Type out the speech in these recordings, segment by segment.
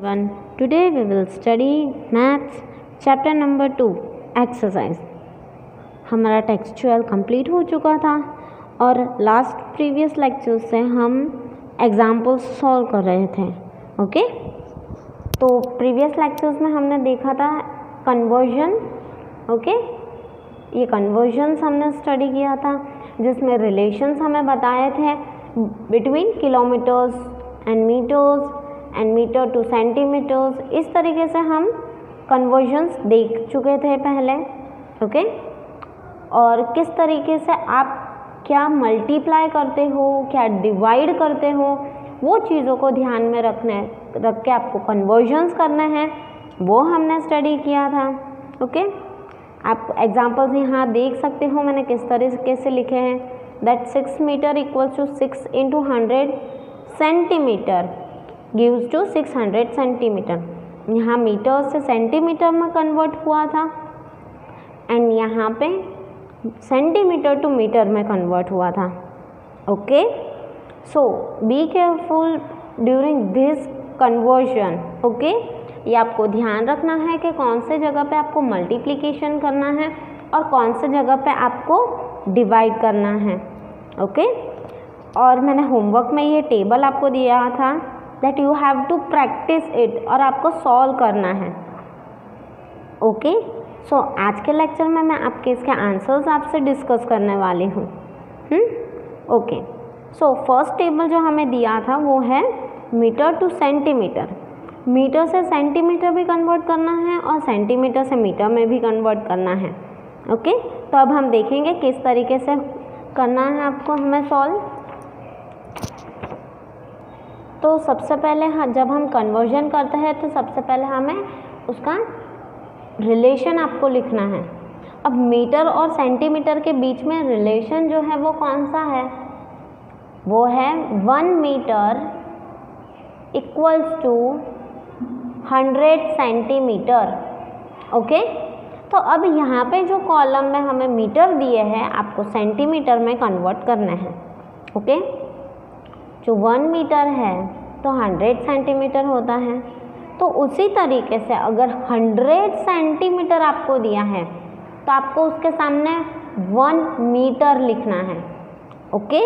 everyone. Today we will study maths chapter number 2 exercise. हमारा textual complete हो चुका था और लास्ट प्रीवियस लेक्चर से हम एग्जाम्पल्स सॉल्व कर रहे थे. ओके, तो प्रीवियस लेक्चर्स में हमने देखा था कन्वर्जन. ओके, ये कन्वर्जन्स हमने स्टडी किया था जिसमें रिलेशंस हमें बताए थे between kilometres and metres and metre to centimetres. इस तरीके से हम कन्वर्जन्स देख चुके थे पहले. ओके, और किस तरीके से आप क्या मल्टीप्लाई करते हो, क्या डिवाइड करते हो, वो चीज़ों को ध्यान में रख के आपको कन्वर्जन्स करने हैं, वो हमने स्टडी किया था. ओके, आप एग्जांपल्स यहाँ देख सकते हो मैंने किस तरीके से लिखे हैं. That 6 metre equals to 6 into 100 centimetre gives to 600 centimetre. यहाँ मीटर से सेंटीमीटर में कन्वर्ट हुआ था एंड यहाँ पे सेंटीमीटर टू मीटर में कन्वर्ट हुआ था. Okay, so be careful during this conversion. Okay, ये आपको ध्यान रखना है कि कौन से जगह पे आपको मल्टीप्लिकेशन करना है और कौन से जगह पे आपको डिवाइड करना है. ओके, और मैंने होमवर्क में ये टेबल आपको दिया था that you have to practise it और आपको सॉल्व करना है. ओके, सो आज के लेक्चर में मैं आपके इसके आंसर्स आपसे डिस्कस करने वाली हूँ. ओके, सो फर्स्ट टेबल जो हमें दिया था वो है मीटर टू सेंटीमीटर. मीटर से सेंटीमीटर भी कन्वर्ट करना है और सेंटीमीटर से मीटर में भी कन्वर्ट करना है. ओके, तो अब हम देखेंगे किस तरीके से करना है आपको हमें सॉल्व. तो सबसे पहले जब हम कन्वर्जन करते हैं तो सबसे पहले हमें उसका रिलेशन आपको लिखना है. अब मीटर और सेंटीमीटर के बीच में रिलेशन जो है वो कौन सा है, वो है 1 metre equals to 100 centimetre. Okay, तो अब यहाँ पे जो कॉलम में हमें मीटर दिए हैं आपको सेंटीमीटर में कन्वर्ट करना है. ओके, जो 1 मीटर है तो 100 सेंटीमीटर होता है. तो उसी तरीके से अगर 100 सेंटीमीटर आपको दिया है तो आपको उसके सामने 1 मीटर लिखना है. ओके,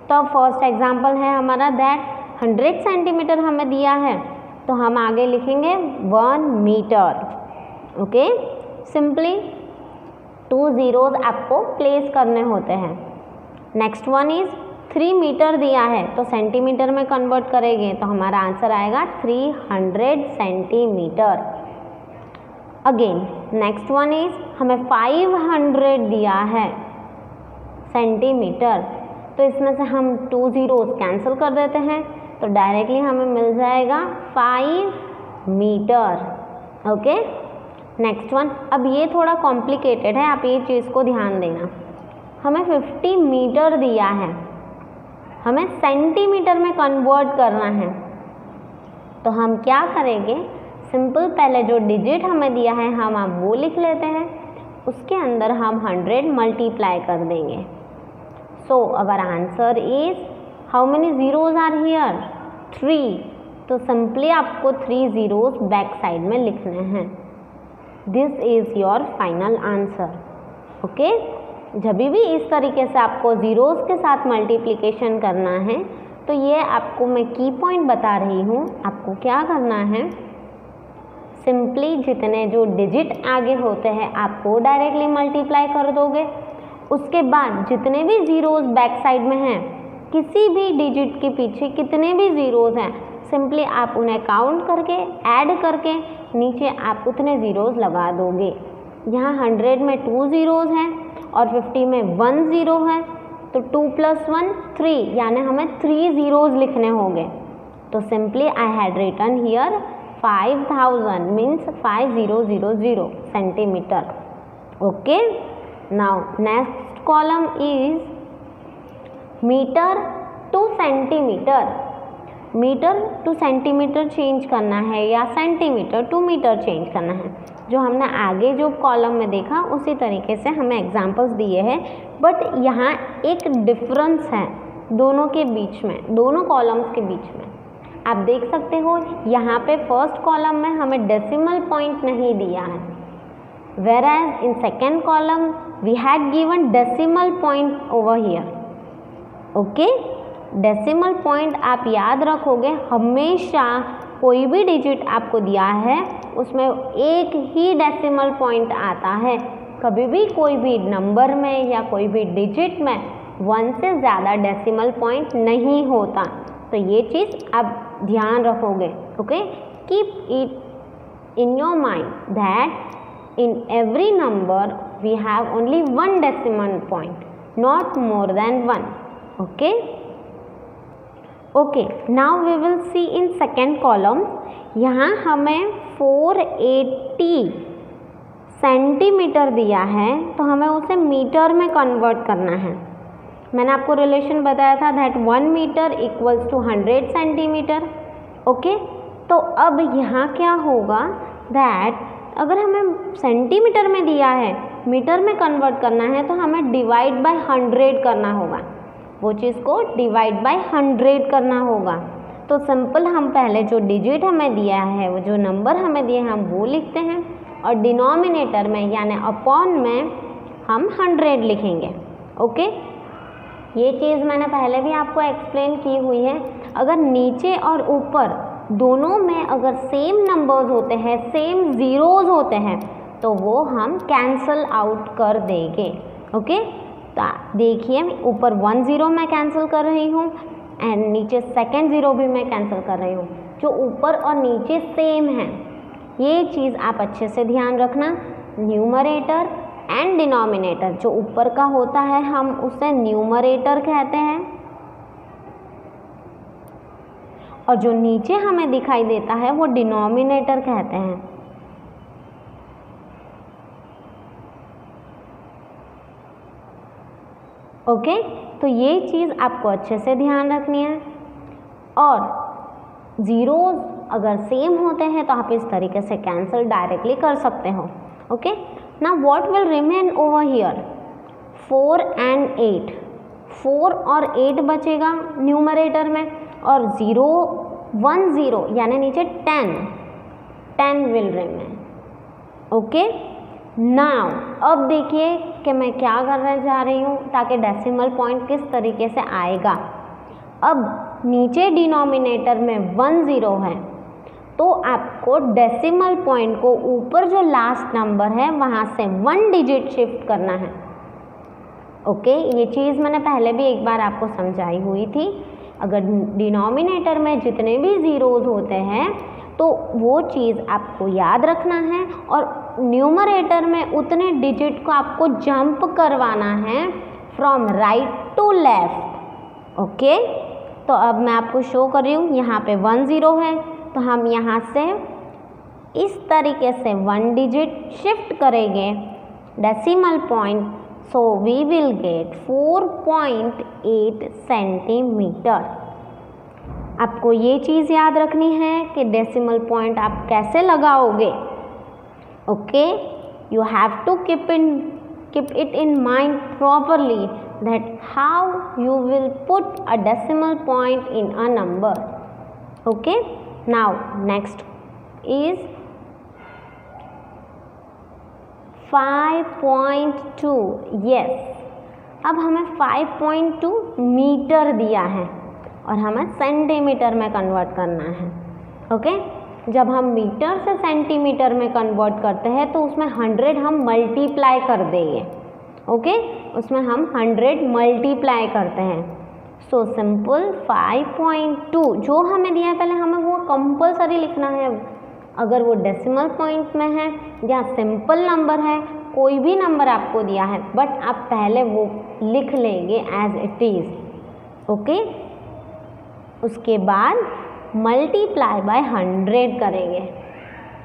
तो फर्स्ट एग्जांपल है हमारा दैट 100 सेंटीमीटर हमें दिया है तो हम आगे लिखेंगे 1 मीटर. ओके, सिंपली 2 zeros आपको प्लेस करने होते हैं. नेक्स्ट वन इज 3 मीटर दिया है तो सेंटीमीटर में कन्वर्ट करेंगे तो हमारा आंसर आएगा 300 centimetre. Again next one is हमें 500 दिया है सेंटीमीटर तो इसमें से हम 2 zeros कैंसिल कर देते हैं तो डायरेक्टली हमें मिल जाएगा 5 मीटर. Okay, next one. अब ये थोड़ा कॉम्प्लिकेटेड है, आप ये चीज़ को ध्यान देना. हमें 50 मीटर दिया है, हमें सेंटीमीटर में कन्वर्ट करना है तो हम क्या करेंगे, सिंपल पहले जो डिजिट हमें दिया है हम आप वो लिख लेते हैं, उसके अंदर हम 100 मल्टीप्लाई कर देंगे. So our answer is how many zeros are here 3. तो सिंपली आपको 3 zeros बैक साइड में लिखने हैं. This is your final answer. Okay, जब भी इस तरीके से आपको ज़ीरोज़ के साथ मल्टीप्लिकेशन करना है तो ये आपको मैं की पॉइंट बता रही हूँ. आपको क्या करना है, सिंपली जितने जो डिजिट आगे होते हैं आपको डायरेक्टली मल्टीप्लाई कर दोगे. उसके बाद जितने भी ज़ीरोज़ बैक साइड में हैं, किसी भी डिजिट के पीछे कितने भी ज़ीरोज़ हैं, सिंपली आप उन्हें काउंट करके ऐड करके नीचे आप उतने ज़ीरोज़ लगा दोगे. यहाँ 100 में 2 zeros हैं और 50 में 1 zero है तो 2 + 1 3 यानी हमें 3 zeros लिखने होंगे. तो simply I had written here 5000 means 5000 centimetre. Okay, now next column is metre to centimetre. Metre to centimetre change करना है या सेंटीमीटर टू मीटर चेंज करना है. जो हमने आगे जो कॉलम में देखा उसी तरीके से हमें एग्जांपल्स दिए हैं, बट यहाँ एक डिफरेंस है दोनों के बीच में, दोनों कॉलम्स के बीच में. आप देख सकते हो यहाँ पे फर्स्ट कॉलम में हमें डेसिमल पॉइंट नहीं दिया है, whereas in second column we had given decimal point over here. Okay, decimal point आप याद रखोगे, हमेशा कोई भी डिजिट आपको दिया है उसमें एक ही डेसिमल पॉइंट आता है, कभी भी कोई भी नंबर में या कोई भी डिजिट में 1 से ज़्यादा डेसिमल पॉइंट नहीं होता। तो ये चीज़ आप ध्यान रखोगे। Okay, keep it in your mind that in every number we have only 1 decimal point, not more than 1. Okay, now we will see in second column. यहाँ हमें 480 सेंटीमीटर दिया है, तो हमें उसे मीटर में कन्वर्ट करना है. मैंने आपको रिलेशन बताया था that 1 metre equals to 100 centimetre. Okay, तो अब यहाँ क्या होगा दैट अगर हमें सेंटीमीटर में दिया है, मीटर में कन्वर्ट करना है, तो हमें डिवाइड बाय 100 करना होगा. वो चीज़ को डिवाइड बाय 100 करना होगा. तो सिंपल हम पहले जो डिजिट हमें दिया है, वो जो नंबर हमें दिए हैं, हम वो लिखते हैं और डिनोमिनेटर में यानी अपॉन में हम 100 लिखेंगे. ओके, ये चीज़ मैंने पहले भी आपको एक्सप्लेन की हुई है. अगर नीचे और ऊपर दोनों में अगर सेम नंबर्स होते हैं, सेम ज़ीरोज़ होते हैं, तो वो हम कैंसल आउट कर देंगे. ओके, तो देखिए ऊपर 1 0 मैं कैंसिल कर रही हूँ एंड नीचे सेकेंड 0 भी मैं कैंसिल कर रही हूँ. जो ऊपर और नीचे सेम है, ये चीज़ आप अच्छे से ध्यान रखना. न्यूमरेटर एंड डिनोमिनेटर, जो ऊपर का होता है हम उसे न्यूमरेटर कहते हैं, और जो नीचे हमें दिखाई देता है वो डिनोमिनेटर कहते हैं. ओके, तो ये चीज़ आपको अच्छे से ध्यान रखनी है. और ज़ीरोज़ अगर सेम होते हैं तो आप इस तरीके से कैंसिल डायरेक्टली कर सकते हो. Okay, now what will remain over here? 4 and 8. 4 और 8 बचेगा न्यूमरेटर में, और 0 1 0 यानी नीचे 10 विल रिमेन. ओके, नाउ अब देखिए कि मैं क्या करने जा रही हूँ ताकि डेसिमल पॉइंट किस तरीके से आएगा. अब नीचे डिनोमिनेटर में 1 0 है, तो आपको डेसिमल पॉइंट को ऊपर जो लास्ट नंबर है वहाँ से 1 डिजिट शिफ्ट करना है. ओके, ये चीज़ मैंने पहले भी एक बार आपको समझाई हुई थी. अगर डिनोमिनेटर में जितने भी ज़ीरोज़ होते हैं तो वो चीज़ आपको याद रखना है, और न्यूमरेटर में उतने डिजिट को आपको जंप करवाना है from right to left. Okay, तो अब मैं आपको शो कर रही हूँ. यहाँ पे 1 0 है, तो हम यहाँ से इस तरीके से 1 डिजिट शिफ्ट करेंगे decimal point. So we will get 4.8 centimetre. आपको ये चीज़ याद रखनी है कि डेसिमल पॉइंट आप कैसे लगाओगे. Okay, you have to keep it in mind properly that how you will put a decimal point in a number. Okay, now next is 5.2. yes, अब हमें 5.2 मीटर दिया है और हमें सेंटीमीटर में कन्वर्ट करना है. ओके, जब हम मीटर से सेंटीमीटर में कन्वर्ट करते हैं तो उसमें 100 हम मल्टीप्लाई कर देंगे. ओके, उसमें हम 100 मल्टीप्लाई करते हैं. सो सिंपल 5.2 जो हमें दिया है, पहले हमें वो कंपलसरी लिखना है. अगर वो डेसिमल पॉइंट में है या सिंपल नंबर है, कोई भी नंबर आपको दिया है, बट आप पहले वो लिख लेंगे एज इट इज़. ओके, उसके बाद मल्टीप्लाई बाय 100 करेंगे.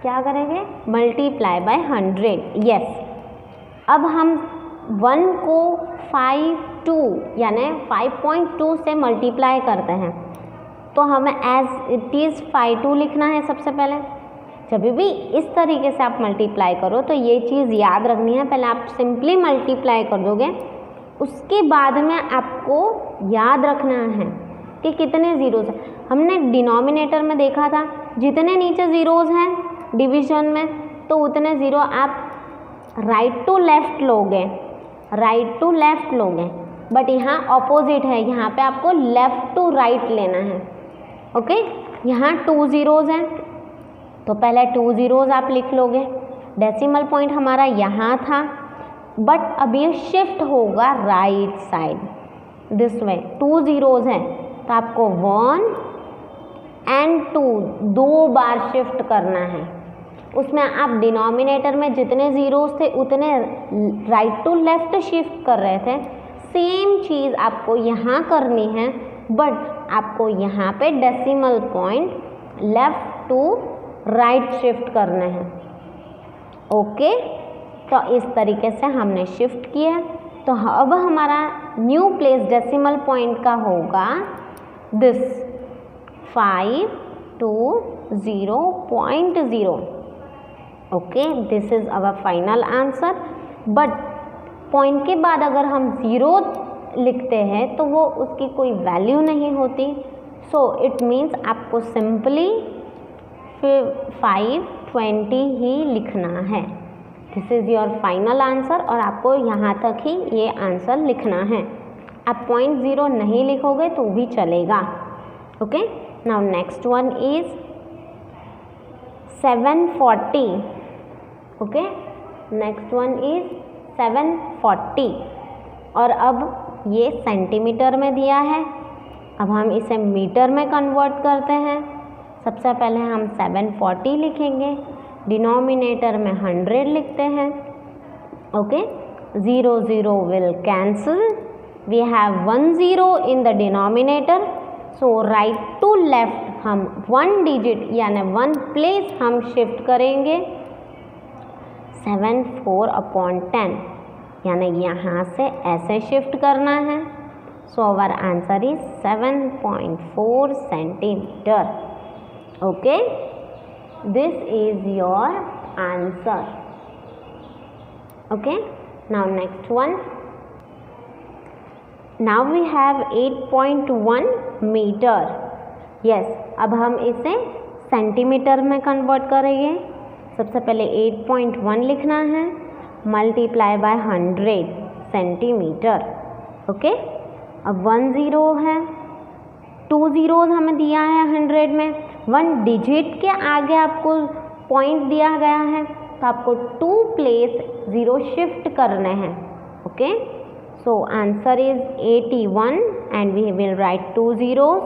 क्या करेंगे? Multiply by 100. यस, अब हम 1 को 5.2 यानी 5.2 से मल्टीप्लाई करते हैं, तो हमें एज इट इज़ 5.2 लिखना है. सबसे पहले जब भी इस तरीके से आप मल्टीप्लाई करो तो ये चीज़ याद रखनी है, पहले आप सिंपली मल्टीप्लाई कर दोगे, उसके बाद में आपको याद रखना है कि कितने ज़ीरोज़ हैं। हमने डिनोमिनेटर में देखा था जितने नीचे ज़ीरोज़ हैं डिवीज़न में तो उतने ज़ीरो आप राइट टू लेफ़्ट लोगे, राइट टू लेफ़्ट लोगे, बट यहाँ ऑपोजिट है, यहाँ पे आपको लेफ़्ट टू राइट लेना है। ओके, यहाँ 2 ज़ीरोज़ हैं तो पहले 2 ज़ीरोज़ आप लिख लोगे। डेसिमल पॉइंट हमारा यहाँ था बट अब ये शिफ्ट होगा right side this way. 2 zeros हैं तो आपको 1 एंड 2 2 बार शिफ्ट करना है। उसमें आप डिनोमिनेटर में जितने ज़ीरोज़ थे उतने राइट टू लेफ़्ट शिफ्ट कर रहे थे। सेम चीज़ आपको यहाँ करनी है बट आपको यहाँ पे decimal point left to right shift करने हैं। ओके, तो इस तरीके से हमने शिफ्ट किया। तो अब हमारा न्यू प्लेस डेसिमल पॉइंट का होगा this 5 2 0.0। Okay, this is our final answer. But point के बाद अगर हम 0 लिखते हैं तो वो उसकी कोई वैल्यू नहीं होती। सो इट मीन्स आपको सिंपली 520 ही लिखना है। This is your final answer और आपको यहाँ तक ही ये आंसर लिखना है। आप 0.0 नहीं लिखोगे तो भी चलेगा। Okay, now next one is 740। Okay, next one is 740 और अब ये सेंटीमीटर में दिया है। अब हम इसे मीटर में कन्वर्ट करते हैं। सबसे पहले हम 740 लिखेंगे, डिनोमिनेटर में 100 लिखते हैं। Okay, 0 0 will cancel, we have 1 0 in the denominator. So right to left हम 1 डिजिट यानी 1 प्लेस हम शिफ्ट करेंगे। 7 4/10 यानी यहाँ से ऐसे शिफ्ट करना है। So our answer is 7.4 centimetre. Okay, this is your answer. Okay, now next one. Now we have 8.1 meter. Yes, अब हम इसे सेंटीमीटर में कन्वर्ट करेंगे। सबसे पहले 8.1 लिखना है, मल्टीप्लाई बाय 100 सेंटीमीटर। ओके, अब 1 0 है, 2 ज़ीरोज़ हमें दिया है 100 में, 1 डिजिट के आगे आपको पॉइंट दिया गया है तो आपको 2 प्लेस 0 शिफ्ट करने हैं। Okay, so answer is 81 and we will write 2 zeros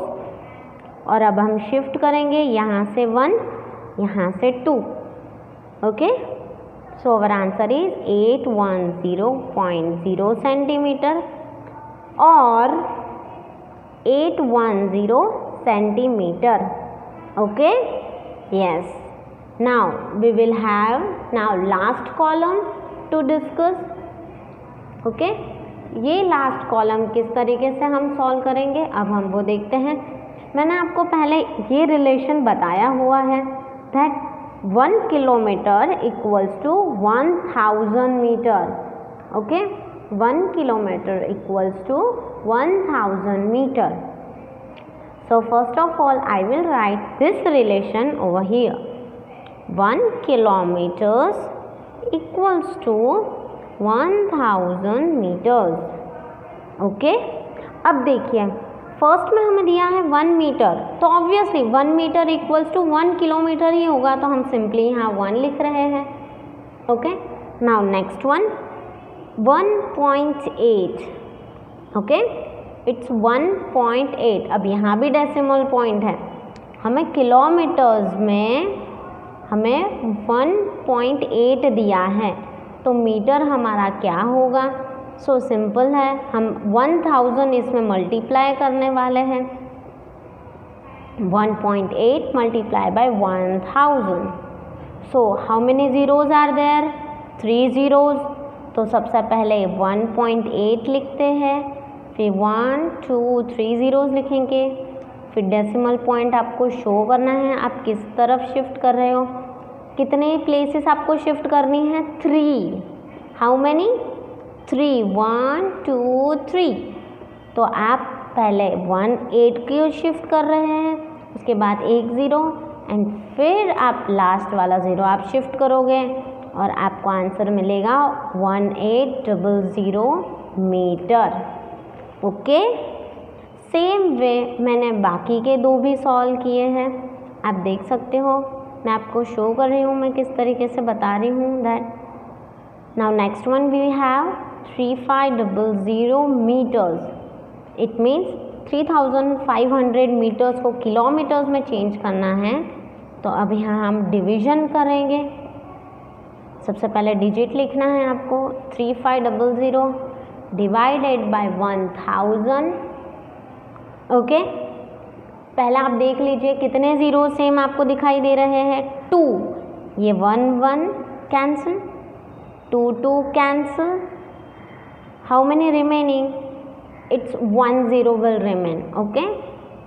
और अब हम शिफ्ट करेंगे यहाँ से 1 यहाँ से 2। Okay, so our answer is 810.0 centimetre और 810 centimetre. Okay, yes, now we will have now last column to discuss. Okay, ये लास्ट कॉलम किस तरीके से हम सॉल्व करेंगे अब हम वो देखते हैं। मैंने आपको पहले ये रिलेशन बताया हुआ है that 1 kilometre equals to 1000 metre. Okay, 1 kilometre equals to 1000 metre. So first of all I will write this relation over here. 1 kilometers equals to 1000 meters. Okay, अब देखिए फर्स्ट में हमें दिया है 1 मीटर तो obviously 1 metre equals to 1 kilometre ही होगा तो हम सिंपली यहाँ 1 लिख रहे हैं। Okay, now next one 1.8। Okay, it's 1.8। अब यहाँ भी डेसिमल पॉइंट है, हमें किलोमीटर्स में हमें 1.8 दिया है तो मीटर हमारा क्या होगा। सो सिंपल है, हम 1000 इसमें मल्टीप्लाई करने वाले हैं। 1.8 multiply by 1000। So how many zeros are there? 3 zeros. तो सबसे पहले 1.8 लिखते हैं, फिर 1 2 3 ज़ीरोज़ लिखेंगे, फिर डेसिमल पॉइंट आपको शो करना है आप किस तरफ शिफ्ट कर रहे हो। कितने प्लेसेस आपको शिफ्ट करनी है? 3। How many? 3 1 2 3। तो आप पहले 1 8 को शिफ्ट कर रहे हैं, उसके बाद 1 0 एंड फिर आप लास्ट वाला 0 आप शिफ्ट करोगे और आपको आंसर मिलेगा 1800 मीटर। ओके, सेम वे मैंने बाकी के 2 भी सॉल्व किए हैं, आप देख सकते हो। मैं आपको शो कर रही हूँ मैं किस तरीके से बता रही हूँ that. Now next one we have 3500 metres. It means 3500 metres को किलोमीटर्स में चेंज करना है। तो अब यहाँ हम डिवीजन करेंगे। सबसे पहले डिजिट लिखना है आपको, 3500 डिवाइडेड बाय 1000। ओके, पहला आप देख लीजिए कितने ज़ीरो सेम आपको दिखाई दे रहे हैं, 2, ये 1 1 cancel, 2 2 cancel, how many remaining, it's 1 0 will remain. Okay,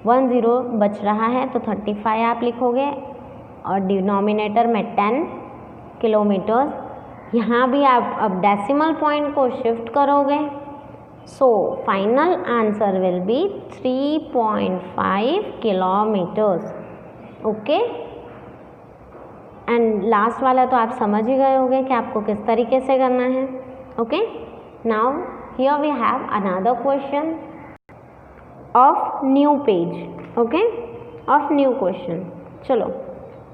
1 0 बच रहा है तो 35 आप लिखोगे और डिनोमिनेटर में 10 किलोमीटर्स। यहाँ भी आप अब डेसिमल पॉइंट को शिफ्ट करोगे, so final answer will be 3.5 kilometres. Okay, and last वाला तो आप समझ ही गए होंगे कि आपको किस तरीके से करना है। Okay, now here we have another question of new page. Okay, of new question. चलो,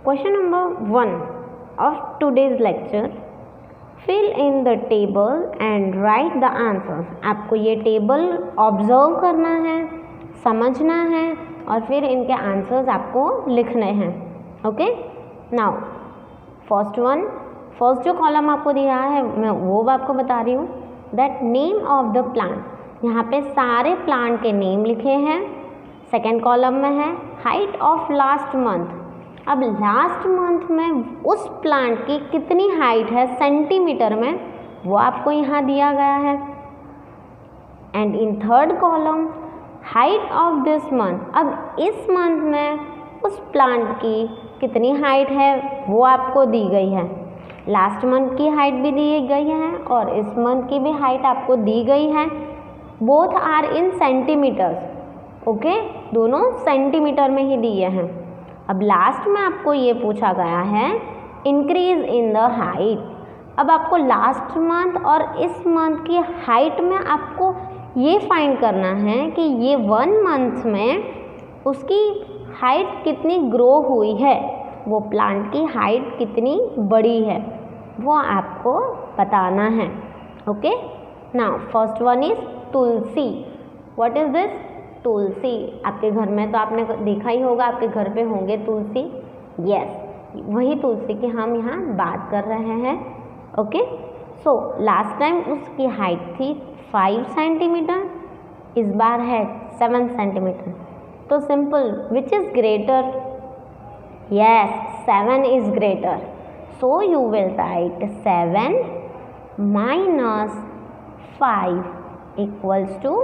question number 1 of today's lecture, fill in the table and write the answers. आपको ये टेबल ऑब्जर्व करना है, समझना है और फिर इनके आंसर्स आपको लिखने हैं। ओके, नाउ फर्स्ट जो कॉलम आपको दिया है मैं वो आपको बता रही हूँ, that name of the plant. यहाँ पे सारे प्लांट के नेम लिखे हैं। सेकेंड कॉलम में है हाइट ऑफ लास्ट मंथ। अब लास्ट मंथ में उस प्लांट की कितनी हाइट है सेंटीमीटर में, वो आपको यहाँ दिया गया है। And in third column height of this month. अब इस मंथ में उस प्लांट की कितनी हाइट है वो आपको दी गई है। लास्ट मंथ की हाइट भी दी गई है और इस मंथ की भी हाइट आपको दी गई है। Both are in centimetres. Okay, दोनों सेंटीमीटर में ही दिए हैं। अब लास्ट में आपको ये पूछा गया है इंक्रीज इन द हाइट। अब आपको लास्ट मंथ और इस मंथ की हाइट में आपको ये फाइंड करना है कि ये 1 मंथ में उसकी हाइट कितनी ग्रो हुई है, वो प्लांट की हाइट कितनी बड़ी है, वो आपको बताना है। Okay, now first one is tulsi. What is this? Tulsi. आपके घर में तो आपने देखा ही होगा, आपके घर पे होंगे तुलसी। यस, वही तुलसी की हम यहाँ बात कर रहे हैं। ओके, सो लास्ट टाइम उसकी हाइट थी 5 सेंटीमीटर, इस बार है 7 सेंटीमीटर। तो simple, which is greater? Yes, 7 is greater. So you will write 7 minus 5 equals to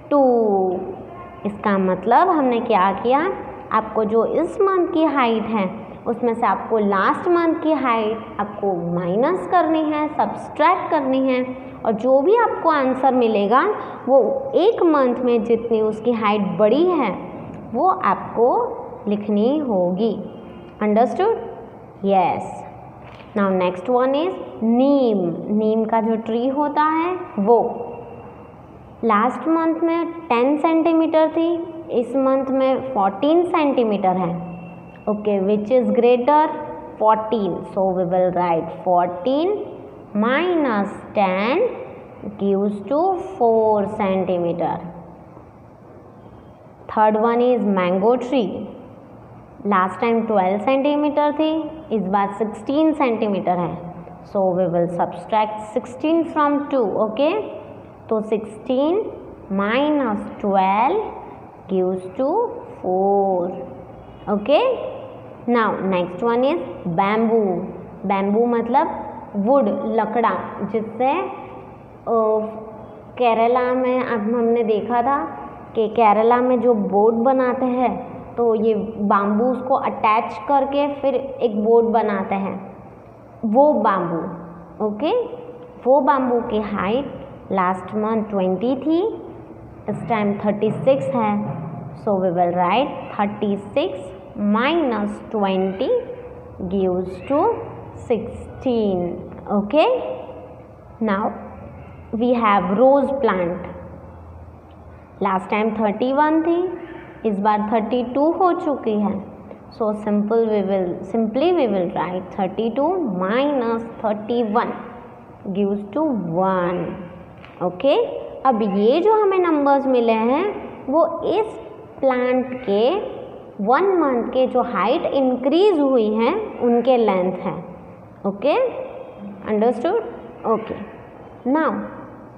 2। इसका मतलब हमने क्या किया, आपको जो इस मंथ की हाइट है उसमें से आपको लास्ट मंथ की हाइट आपको माइनस करनी है, सब्सट्रैक्ट करनी है, और जो भी आपको आंसर मिलेगा वो एक मंथ में जितनी उसकी हाइट बड़ी है वो आपको लिखनी होगी। Understood? Yes. Now next one is neem. नीम का जो ट्री होता है वो लास्ट मंथ में 10 सेंटीमीटर थी, इस मंथ में 14 सेंटीमीटर है। Okay, which is greater? 14। So we will write 14 minus 10 gives to 4 centimeter. Third one is mango tree. Last time 12 centimeter थी, इस बार 16 centimeter है. So we will subtract 16 from 2. Okay, तो 16 minus 12 gives to 4. Okay, now next one is bamboo. Bamboo मतलब would, लकड़ा, जिससे केरला में अब हमने देखा था कि केरला में जो बोट बनाते हैं तो ये बाम्बूस को अटैच करके फिर एक बोट बनाते हैं, वो बाम्बू। ओके, वो बाम्बू की हाइट लास्ट मंथ 20 थी, इस टाइम 36 है, so we will write 36 minus 20 gives to 16. Okay, now we have rose plant. Last time 31 थी, इस बार 32 हो चुकी है, सो simply we will write 32 minus 31 gives to 1. Okay, अब ये जो हमें नंबर्स मिले हैं वो इस प्लांट के 1 मंथ के जो हाइट इंक्रीज हुई है उनके लेंथ है. Okay, understood? ओके, नाउ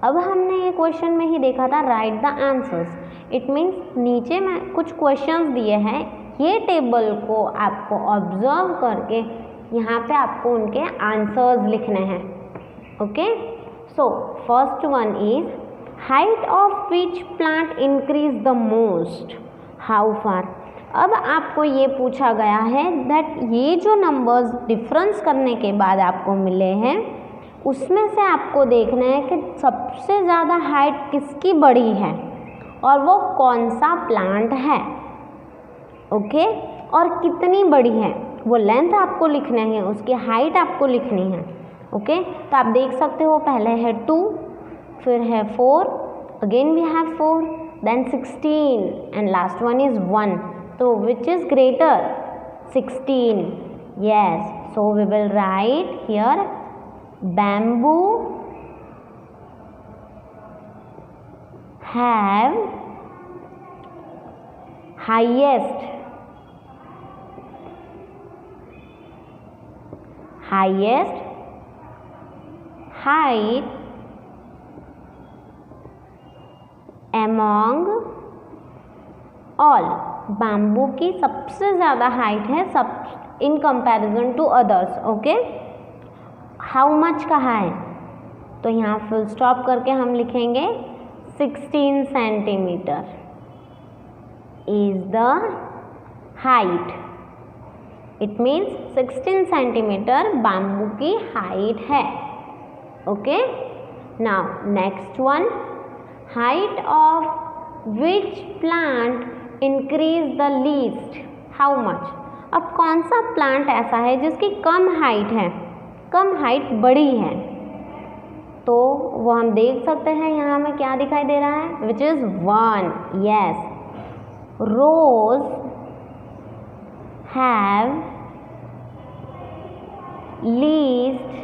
अब हमने ये क्वेश्चन में ही देखा था right the answers. It means नीचे में कुछ क्वेश्चंस दिए हैं, ये टेबल को आपको ऑब्जर्व करके यहाँ पे आपको उनके आंसर्स लिखने हैं. Okay, so first one is height of which plant increase the most, how far. अब आपको ये पूछा गया है दैट ये जो नंबर्स डिफरेंस करने के बाद आपको मिले हैं उसमें से आपको देखना है कि सबसे ज़्यादा हाइट किसकी बड़ी है और वो कौन सा प्लांट है. ओके, और कितनी बड़ी है वो लेंथ आपको लिखना है, उसकी हाइट आपको लिखनी है. ओके, तो आप देख सकते हो पहले है 2, फिर है 4, again we have 4, then 16 and last one is 1. तो which is greater? 16. Yes, so we will write here bamboo have highest height among all. Bamboo की सबसे ज़्यादा हाइट है सब in comparison to others. Okay, how much कहा है तो यहाँ फुल स्टॉप करके हम लिखेंगे 16 centimetre is the height. It means 16 centimetre bamboo की हाइट है. Okay, now next one, height of which plant increase the least, how much. अब कौन सा प्लांट ऐसा है जिसकी कम हाइट है, कम हाइट बड़ी है, तो वो हम देख सकते हैं यहाँ में क्या दिखाई दे रहा है, which is 1. Yes, rose have least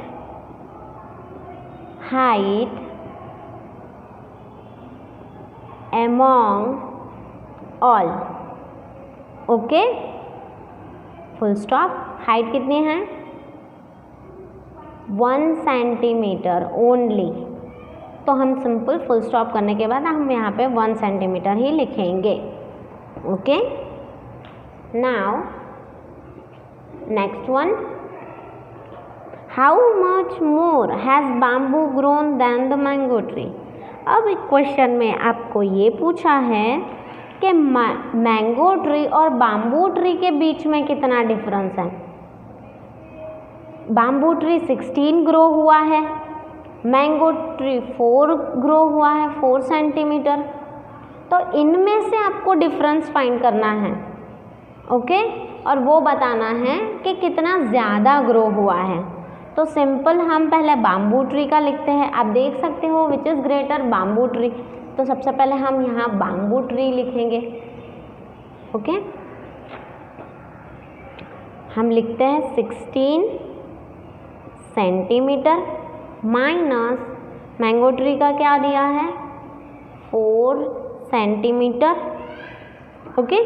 height among all. Okay, full stop. Height कितनी है? 1 सेंटीमीटर ओनली. तो हम सिंपल फुल स्टॉप करने के बाद हम यहाँ पे 1 सेंटीमीटर ही लिखेंगे. Okay, now next one, how much more has bamboo grown than the mango tree. अब एक क्वेश्चन में आपको ये पूछा है कि मैंगो ट्री और बाम्बू ट्री के बीच में कितना डिफरेंस है. बाम्बू ट्री 16 ग्रो हुआ है, मैंगो ट्री 4 ग्रो हुआ है 4 सेंटीमीटर. तो इनमें से आपको डिफरेंस फाइंड करना है. ओके, और वो बताना है कि कितना ज़्यादा ग्रो हुआ है. तो सिंपल हम पहले बाम्बू ट्री का लिखते हैं. आप देख सकते हो विच इज़ ग्रेटर, बाम्बू ट्री. तो सबसे पहले हम यहाँ बाम्बू ट्री लिखेंगे. ओके, हम लिखते हैं 16 सेंटीमीटर माइनस मैंगो ट्री का क्या दिया है 4 सेंटीमीटर. ओके,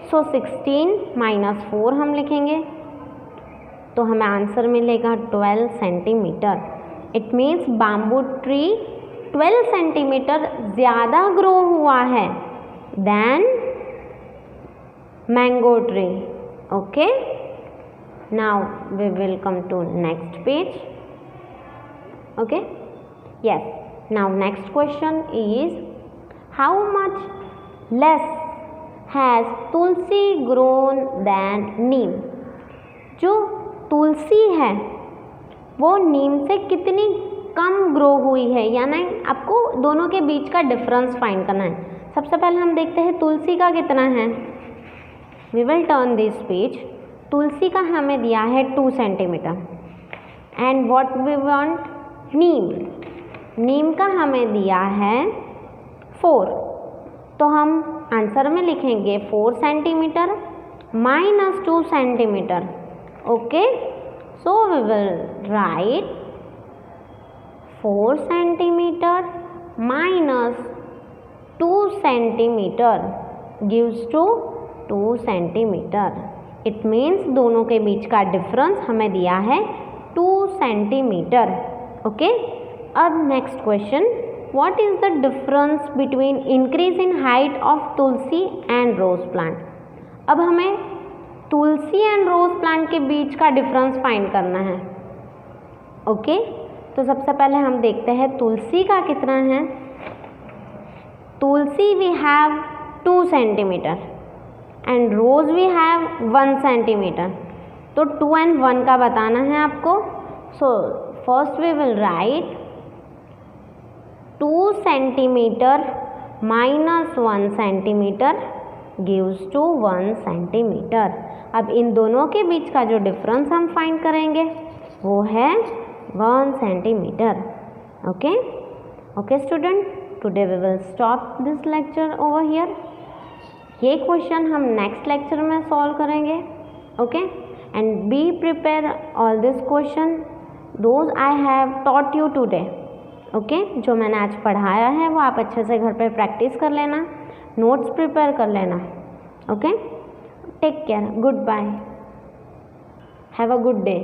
सो 16 माइनस 4 हम लिखेंगे तो हमें आंसर मिलेगा 12 centimetre. It means bamboo tree 12 centimetre ज़्यादा ग्रो हुआ है than mango tree. Okay, now we will come to next page. Okay, yes, now next question is how much less has tulsi grown than neem. जो तुलसी है वो नीम से कितनी कम grow हुई है, यानी आपको दोनों के बीच का डिफरेंस फाइंड करना है. सबसे पहले हम देखते हैं तुलसी का कितना है। We will turn this page. तुलसी का हमें दिया है 2 centimetre. And what we want, neem, नीम का हमें दिया है 4। तो हम आंसर में लिखेंगे 4 centimetre minus 2 centimetre. Okay, so we will write 4 centimetre minus 2 centimetre gives to 2 centimetre. It means दोनों के बीच का डिफरेंस हमें दिया है 2 सेंटीमीटर। ओके, अब next question, what is the difference between increase in height of tulsi and rose plant. अब हमें तुलसी एंड रोज प्लांट के बीच का डिफरेंस फाइंड करना है। ओके, तो सबसे पहले हम देखते हैं तुलसी का कितना है। Tulsi we have 2 centimetre and rose we have 1 centimetre. तो 2 and 1 का बताना है आपको। So first we will write 2 centimetre minus 1 centimetre gives to 1 centimetre. अब इन दोनों के बीच का जो डिफरेंस हम फाइंड करेंगे वो है 1 centimetre. Okay okay student, today we will stop this lecture over here. ये क्वेश्चन हम नेक्स्ट लेक्चर में सॉल्व करेंगे। Okay, and be prepare all this question those I have taught you today. Okay, जो मैंने आज पढ़ाया है वो आप अच्छे से घर पे प्रैक्टिस कर लेना, नोट्स प्रिपेयर कर लेना। Okay, take care, goodbye, have a good day.